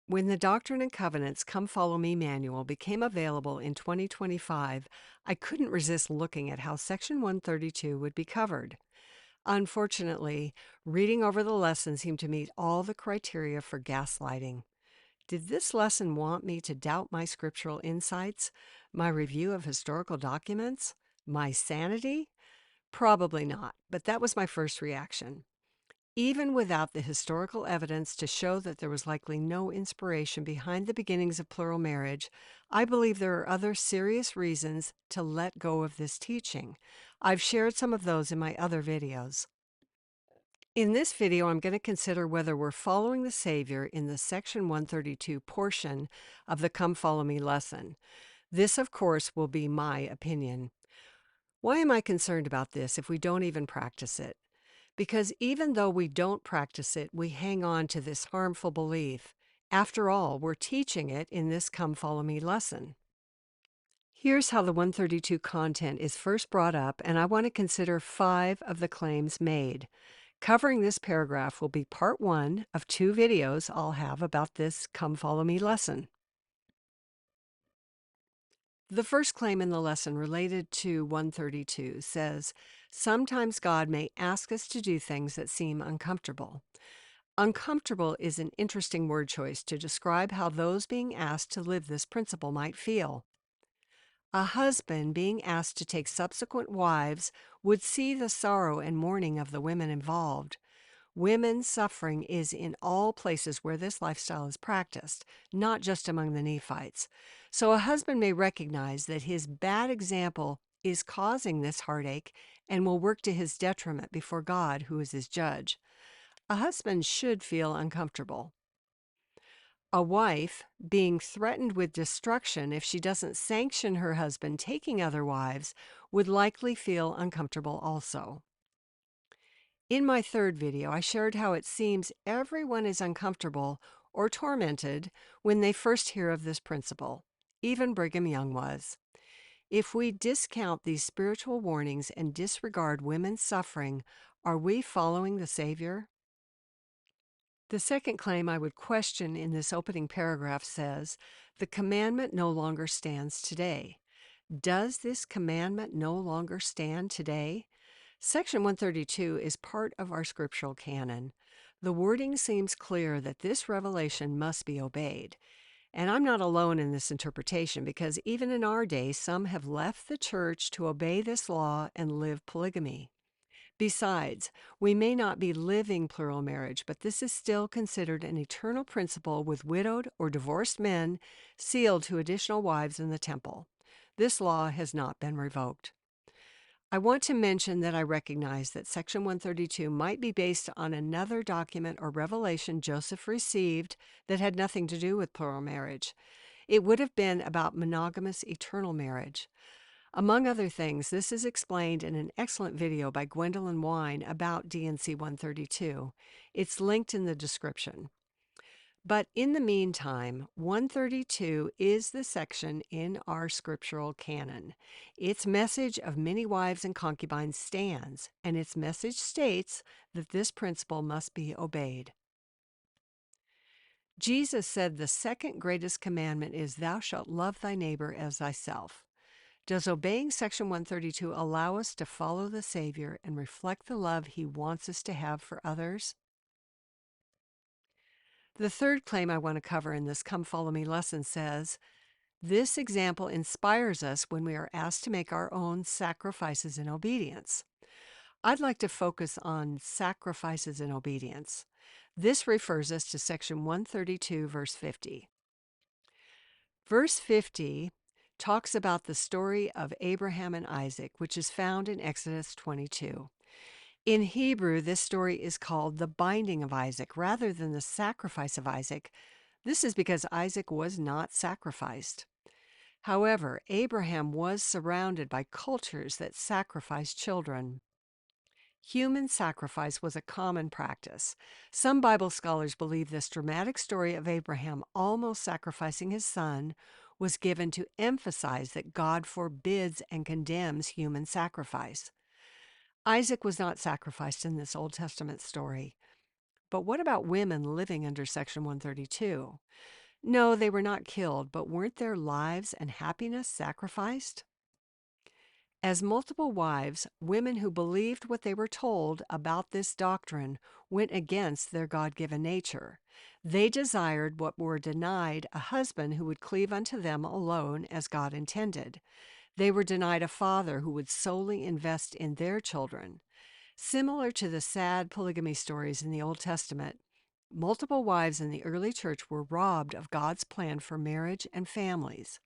When the Doctrine and Covenants Come Follow Me manual became available in 2025, I couldn't resist looking at how Section 132 would be covered. Unfortunately, reading over the lesson seemed to meet all the criteria for gaslighting. Did this lesson want me to doubt my scriptural insights, my review of historical documents, my sanity? Probably not, but that was my first reaction. Even without the historical evidence to show that there was likely no inspiration behind the beginnings of plural marriage, I believe there are other serious reasons to let go of this teaching. I've shared some of those in my other videos. In this video, I'm going to consider whether we're following the Savior in the Section 132 portion of the Come Follow Me lesson. This, of course, will be my opinion. Why am I concerned about this if we don't even practice it? Because even though we don't practice it, we hang on to this harmful belief. After all, we're teaching it in this Come Follow Me lesson. Here's how the 132 content is first brought up, and I want to consider 5 of the claims made. Covering this paragraph will be part 1 of 2 videos I'll have about this Come Follow Me lesson. The first claim in the lesson related to 132 says, sometimes God may ask us to do things that seem uncomfortable. Uncomfortable is an interesting word choice to describe how those being asked to live this principle might feel. A husband being asked to take subsequent wives would see the sorrow and mourning of the women involved. Women's suffering is in all places where this lifestyle is practiced, not just among the Nephites. So a husband may recognize that his bad example is causing this heartache and will work to his detriment before God, who is his judge. A husband should feel uncomfortable. A wife being threatened with destruction if she doesn't sanction her husband taking other wives would likely feel uncomfortable also. In my third video, I shared how it seems everyone is uncomfortable or tormented when they first hear of this principle. Even Brigham Young was. If we discount these spiritual warnings and disregard women's suffering, are we following the Savior? The second claim I would question in this opening paragraph says, the commandment no longer stands today. Does this commandment no longer stand today? Section 132 is part of our scriptural canon. The wording seems clear that this revelation must be obeyed. And I'm not alone in this interpretation because even in our day, some have left the church to obey this law and live polygamy. Besides, we may not be living plural marriage, but this is still considered an eternal principle with widowed or divorced men sealed to additional wives in the temple. This law has not been revoked. I want to mention that I recognize that Section 132 might be based on another document or revelation Joseph received that had nothing to do with plural marriage. It would have been about monogamous eternal marriage. Among other things, this is explained in an excellent video by Gwendolyn Wine about D&C 132. It's linked in the description. But in the meantime, 132 is the section in our scriptural canon. Its message of many wives and concubines stands, and its message states that this principle must be obeyed. Jesus said the second greatest commandment is, thou shalt love thy neighbor as thyself. Does obeying Section 132 allow us to follow the Savior and reflect the love he wants us to have for others? The third claim I want to cover in this Come Follow Me lesson says, this example inspires us when we are asked to make our own sacrifices in obedience. I'd like to focus on sacrifices in obedience. This refers us to Section 132, verse 50. Verse 50 talks about the story of Abraham and Isaac, which is found in Exodus 22. In Hebrew, this story is called the binding of Isaac rather than the sacrifice of Isaac. This is because Isaac was not sacrificed. However, Abraham was surrounded by cultures that sacrificed children. Human sacrifice was a common practice. Some Bible scholars believe this dramatic story of Abraham almost sacrificing his son was given to emphasize that God forbids and condemns human sacrifice. Isaac was not sacrificed in this Old Testament story. but what about women living under Section 132? No, they were not killed, but weren't their lives and happiness sacrificed? As multiple wives, women who believed what they were told about this doctrine went against their God-given nature. They desired what were denied a husband who would cleave unto them alone as God intended. They were denied a father who would solely invest in their children. Similar to the sad polygamy stories in the Old Testament, multiple wives in the early church were robbed of God's plan for marriage and families.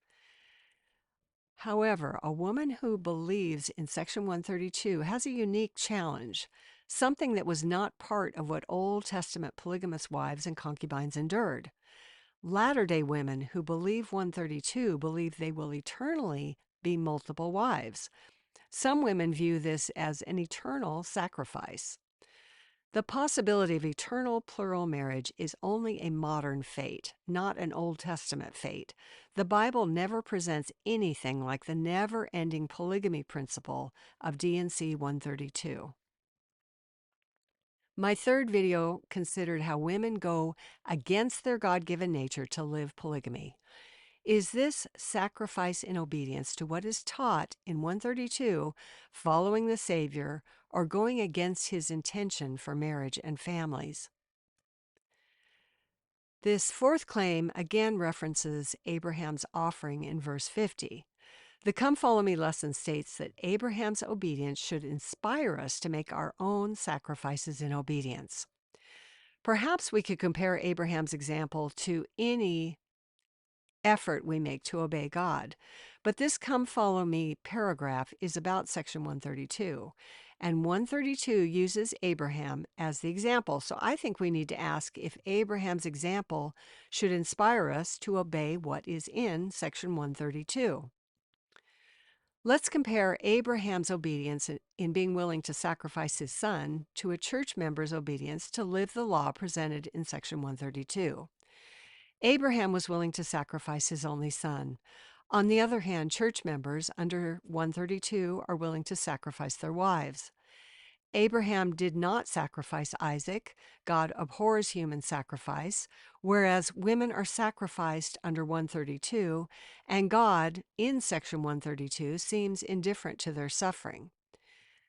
However, a woman who believes in Section 132 has a unique challenge, something that was not part of what Old Testament polygamous wives and concubines endured. Latter-day women who believe 132 believe they will eternally be multiple wives. Some women view this as an eternal sacrifice. The possibility of eternal plural marriage is only a modern fate, not an Old Testament fate. The Bible never presents anything like the never-ending polygamy principle of D&C 132. My third video considered how women go against their God-given nature to live polygamy. Is this sacrifice in obedience to what is taught in 132, following the Savior, or going against his intention for marriage and families? This fourth claim again references Abraham's offering in verse 50. The Come Follow Me lesson states that Abraham's obedience should inspire us to make our own sacrifices in obedience. Perhaps we could compare Abraham's example to any effort we make to obey God. But this Come Follow Me paragraph is about Section 132, and 132 uses Abraham as the example. So I think we need to ask if Abraham's example should inspire us to obey what is in Section 132. Let's compare Abraham's obedience in being willing to sacrifice his son to a church member's obedience to live the law presented in Section 132. Abraham was willing to sacrifice his only son. On the other hand, church members under 132 are willing to sacrifice their wives. Abraham did not sacrifice Isaac. God abhors human sacrifice, whereas women are sacrificed under 132, and God, in Section 132, seems indifferent to their suffering.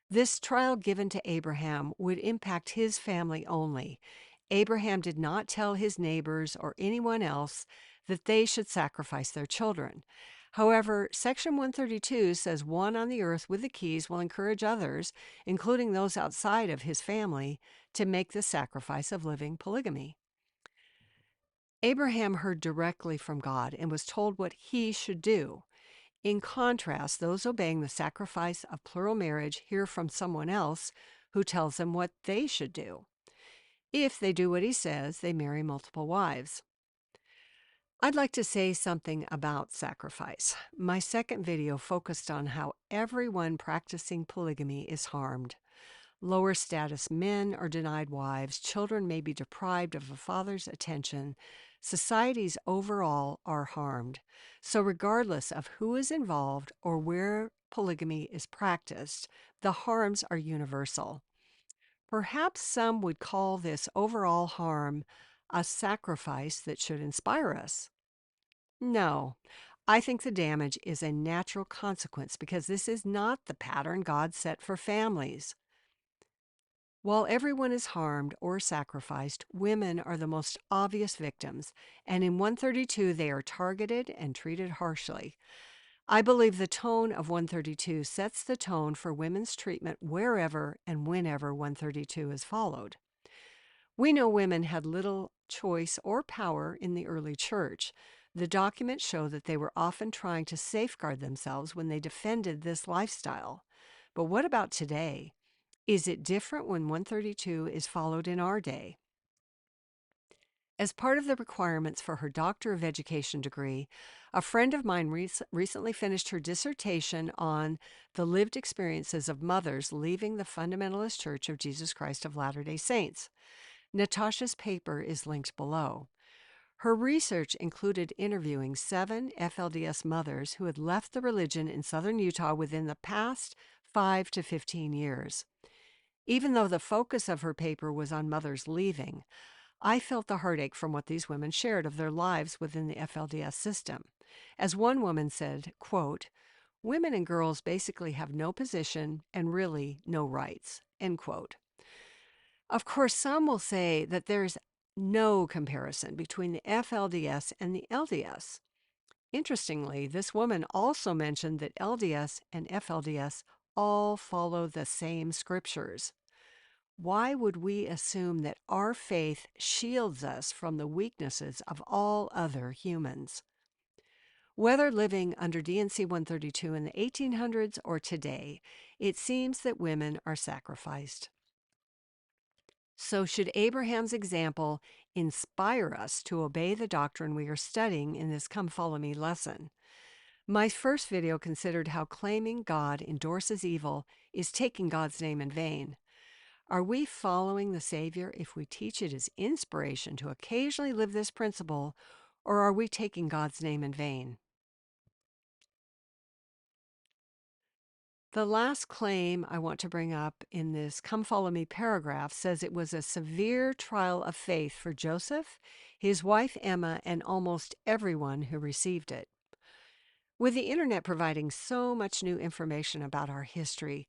This trial given to Abraham would impact his family only. Abraham did not tell his neighbors or anyone else that they should sacrifice their children. However, Section 132 says one on the earth with the keys will encourage others, including those outside of his family, to make the sacrifice of living polygamy. Abraham heard directly from God and was told what he should do. In contrast, those obeying the sacrifice of plural marriage hear from someone else who tells them what they should do. If they do what he says, they marry multiple wives. I'd like to say something about sacrifice. My second video focused on how everyone practicing polygamy is harmed. Lower status men are denied wives, children may be deprived of a father's attention, societies overall are harmed. So regardless of who is involved or where polygamy is practiced, the harms are universal. Perhaps some would call this overall harm a sacrifice that should inspire us. No, I think the damage is a natural consequence because this is not the pattern God set for families. While everyone is harmed or sacrificed, women are the most obvious victims, and in 132 they are targeted and treated harshly. I believe the tone of 132 sets the tone for women's treatment wherever and whenever 132 is followed. We know women had little choice or power in the early church. The documents show that they were often trying to safeguard themselves when they defended this lifestyle. But what about today? Is it different when 132 is followed in our day? As part of the requirements for her Doctor of Education degree, a friend of mine recently finished her dissertation on the lived experiences of mothers leaving the Fundamentalist Church of Jesus Christ of Latter-day Saints. Natasha's paper is linked below. Her research included interviewing 7 FLDS mothers who had left the religion in southern Utah within the past 5 to 15 years. Even though the focus of her paper was on mothers leaving, I felt the heartache from what these women shared of their lives within the FLDS system. As one woman said, quote, "Women and girls basically have no position and really no rights," end quote. Of course, some will say that there's no comparison between the FLDS and the LDS. Interestingly, this woman also mentioned that LDS and FLDS all follow the same scriptures. Why would we assume that our faith shields us from the weaknesses of all other humans? Whether living under D&C 132 in the 1800s or today, it seems that women are sacrificed. So should Abraham's example inspire us to obey the doctrine we are studying in this Come Follow Me lesson? My first video considered how claiming God endorses evil is taking God's name in vain. Are we following the Savior if we teach it as inspiration to occasionally live this principle, or are we taking God's name in vain? The last claim I want to bring up in this Come Follow Me paragraph says it was a severe trial of faith for Joseph, his wife Emma, and almost everyone who received it. With the internet providing so much new information about our history,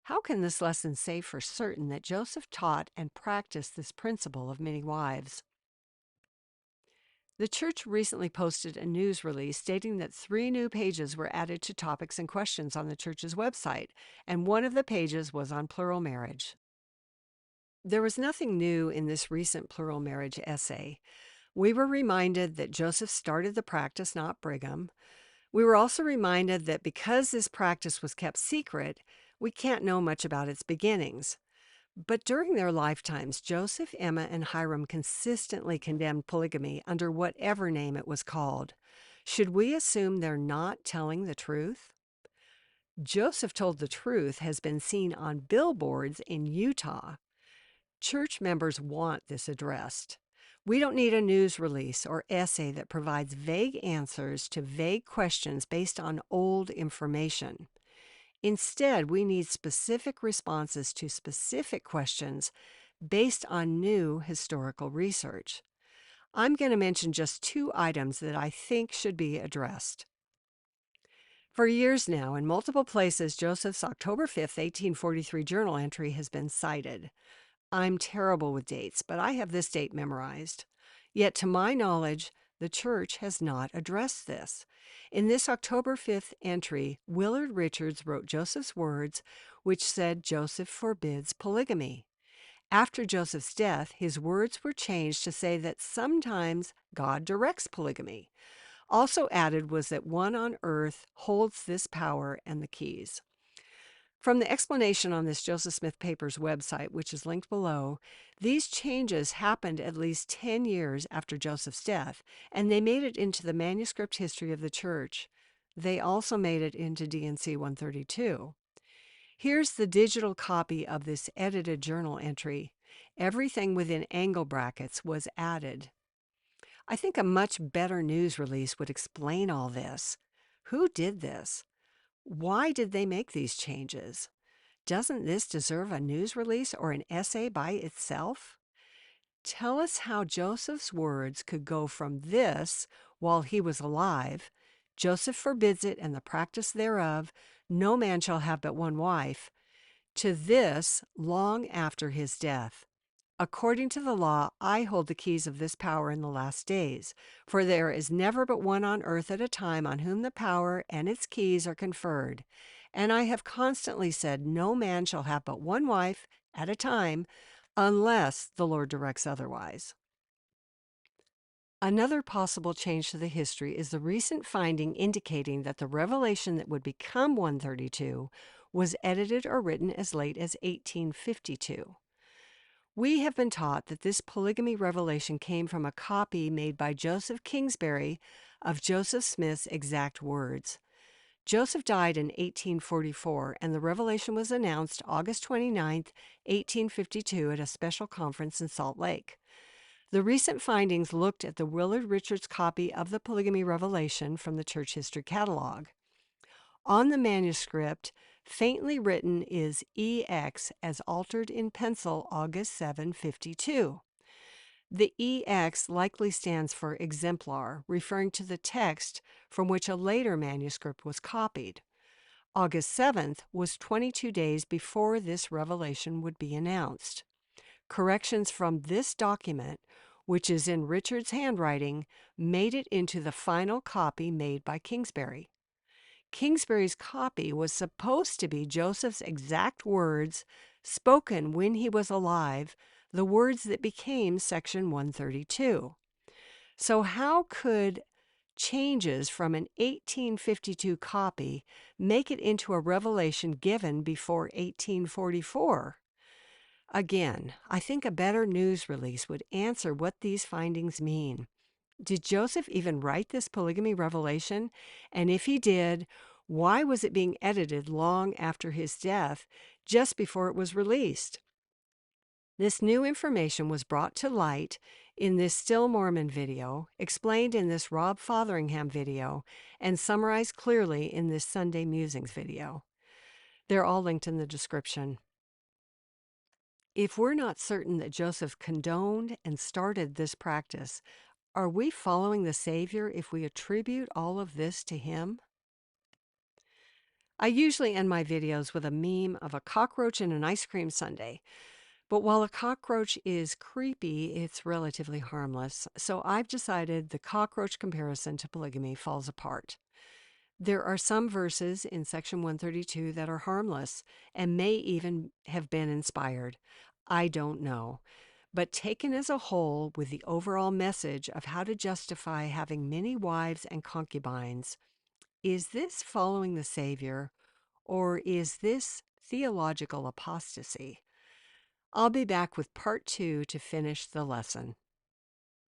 how can this lesson say for certain that Joseph taught and practiced this principle of many wives? The church recently posted a news release stating that 3 new pages were added to topics and questions on the church's website, and one of the pages was on plural marriage. There was nothing new in this recent plural marriage essay. We were reminded that Joseph started the practice, not Brigham. We were also reminded that because this practice was kept secret, we can't know much about its beginnings. But during their lifetimes, Joseph, Emma, and Hiram consistently condemned polygamy under whatever name it was called. Should we assume they're not telling the truth? Joseph Told the Truth has been seen on billboards in Utah. Church members want this addressed. We don't need a news release or essay that provides vague answers to vague questions based on old information. Instead, we need specific responses to specific questions based on new historical research. I'm going to mention just 2 items that I think should be addressed. For years now, in multiple places, Joseph's October 5, 1843 journal entry has been cited. I'm terrible with dates, but I have this date memorized. Yet, to my knowledge, the church has not addressed this. In this October 5th entry, Willard Richards wrote Joseph's words, which said Joseph forbids polygamy. After Joseph's death, his words were changed to say that sometimes God directs polygamy. Also added was that one on earth holds this power and the keys. From the explanation on this Joseph Smith Papers website, which is linked below, these changes happened at least 10 years after Joseph's death, and they made it into the manuscript history of the church. They also made it into D&C 132. Here's the digital copy of this edited journal entry. Everything within angle brackets was added. I think a much better news release would explain all this. Who did this? Why did they make these changes? Doesn't this deserve a news release or an essay by itself? Tell us how Joseph's words could go from this, while he was alive, Joseph forbids it and the practice thereof, no man shall have but one wife, to this, long after his death. According to the law, I hold the keys of this power in the last days, for there is never but one on earth at a time on whom the power and its keys are conferred. And I have constantly said, no man shall have but one wife at a time, unless the Lord directs otherwise. Another possible change to the history is the recent finding indicating that the revelation that would become 132 was edited or written as late as 1852. We have been taught that this polygamy revelation came from a copy made by Joseph Kingsbury of Joseph Smith's exact words. Joseph died in 1844, and the revelation was announced August 29, 1852, at a special conference in Salt Lake. The recent findings looked at the Willard Richards copy of the polygamy revelation from the Church History Catalogue. On the manuscript, Faintly written is EX as altered in pencil August 7, 52. The EX likely stands for exemplar, referring to the text from which a later manuscript was copied. August 7th was 22 days before this revelation would be announced. Corrections from this document, which is in Richards' handwriting, made it into the final copy made by Kingsbury. Kingsbury's copy was supposed to be Joseph's exact words spoken when he was alive, the words that became Section 132. So how could changes from an 1852 copy make it into a revelation given before 1844? Again, I think a better news release would answer what these findings mean. Did Joseph even write this polygamy revelation? And if he did, why was it being edited long after his death, just before it was released? This new information was brought to light in this Still Mormon video, explained in this Rob Fatheringham video, and summarized clearly in this Sunday Musings video. They're all linked in the description. If we're not certain that Joseph condoned and started this practice, are we following the Savior if we attribute all of this to him? I usually end my videos with a meme of a cockroach and an ice cream sundae. But while a cockroach is creepy, it's relatively harmless. So I've decided the cockroach comparison to polygamy falls apart. There are some verses in Section 132 that are harmless and may even have been inspired. I don't know. But taken as a whole, with the overall message of how to justify having many wives and concubines, is this following the Savior, or is this theological apostasy? I'll be back with part 2 to finish the lesson.